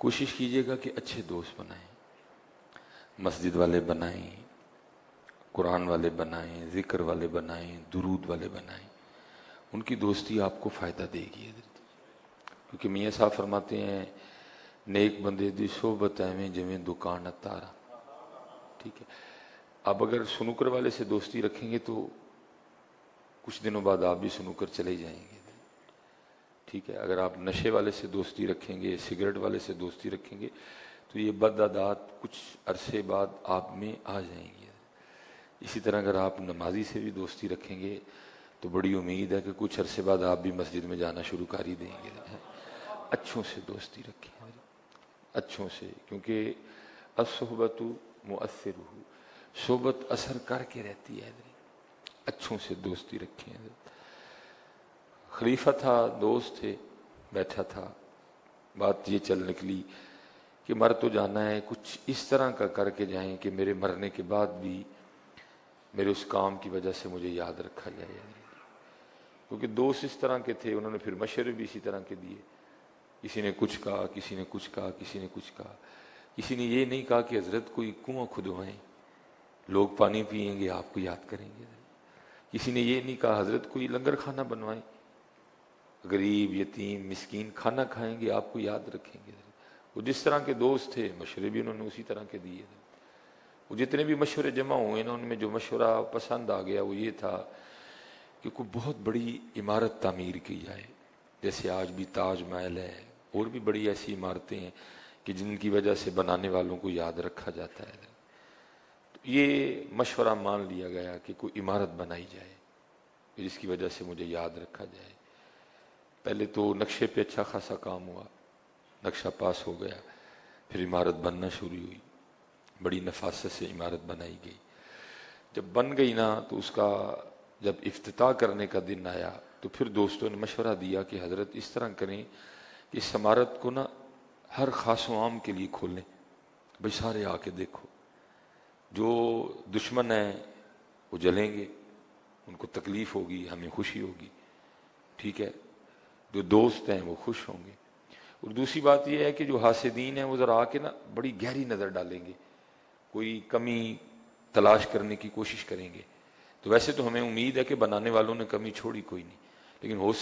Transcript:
کوشش کیجیے گا کہ اچھے دوست بنائیں، مسجد والے بنائیں، قرآن والے بنائیں، ذکر والے بنائیں، درود والے بنائیں. ان کی دوستی آپ کو فائدہ دے گی. کیونکہ میاں صاحب فرماتے ہیں نیک بندے دی صحبت ایویں جویں دکان اتارا. ٹھیک ہے، اب اگر سنوکر والے سے دوستی رکھیں گے تو کچھ دنوں بعد آپ بھی سنوکر چلے جائیں گے. ٹھیک ہے، اگر آپ نشے والے سے دوستی رکھیں گے، سگریٹ والے سے دوستی رکھیں گے تو یہ بد عادات کچھ عرصے بعد آپ میں آ جائیں گے. اسی طرح اگر آپ نمازی سے بھی دوستی رکھیں گے تو بڑی امید ہے کہ کچھ عرصے بعد آپ بھی مسجد میں جانا شروع کر ہی دیں گے. اچھوں سے دوستی رکھیں، اچھوں سے، کیونکہ الصحبت مؤثر، صحبت اثر کر کے رہتی ہے. اچھوں سے دوستی رکھیں. خلیفہ تھا، دوست تھے، بیٹھا تھا، بات یہ چل نکلی کہ مر تو جانا ہے، کچھ اس طرح کا کر کے جائیں کہ میرے مرنے کے بعد بھی میرے اس کام کی وجہ سے مجھے یاد رکھا جائے. کیونکہ دوست اس طرح کے تھے، انہوں نے پھر مشورے بھی اسی طرح کے دیے. کسی نے کچھ کہا، کسی نے کچھ کہا، کسی نے کچھ کہا. کسی نے یہ نہیں کہا کہ حضرت کوئی کنواں کھدوائیں، لوگ پانی پئیں گے آپ کو یاد کریں گے. کسی نے یہ نہیں کہا حضرت کوئی لنگر کھانا بنوائیں، غریب یتیم مسکین کھانا کھائیں گے آپ کو یاد رکھیں گے. وہ جس طرح کے دوست تھے مشورے بھی انہوں نے اسی طرح کے دیے. وہ جتنے بھی مشورے جمع ہوئے نا، ان میں جو مشورہ پسند آ گیا وہ یہ تھا کہ کوئی بہت بڑی عمارت تعمیر کی جائے، جیسے آج بھی تاج محل ہے، اور بھی بڑی ایسی عمارتیں ہیں کہ جن کی وجہ سے بنانے والوں کو یاد رکھا جاتا ہے. تو یہ مشورہ مان لیا گیا کہ کوئی عمارت بنائی جائے جس کی وجہ سے مجھے یاد رکھا جائے. پہلے تو نقشے پہ اچھا خاصا کام ہوا، نقشہ پاس ہو گیا، پھر عمارت بننا شروع ہوئی. بڑی نفاست سے عمارت بنائی گئی. جب بن گئی نا تو اس کا جب افتتاح کرنے کا دن آیا تو پھر دوستوں نے مشورہ دیا کہ حضرت اس طرح کریں کہ اس عمارت کو نا ہر خاص و عام کے لیے کھولیں، بھئی سارے آ کے دیکھو. جو دشمن ہیں وہ جلیں گے، ان کو تکلیف ہوگی، ہمیں خوشی ہوگی. ٹھیک ہے، جو دوست ہیں وہ خوش ہوں گے. اور دوسری بات یہ ہے کہ جو حاسدین ہیں وہ ذرا آ کے نا بڑی گہری نظر ڈالیں گے، کوئی کمی تلاش کرنے کی کوشش کریں گے. تو ویسے تو ہمیں امید ہے کہ بنانے والوں نے کمی چھوڑی کوئی نہیں، لیکن ہو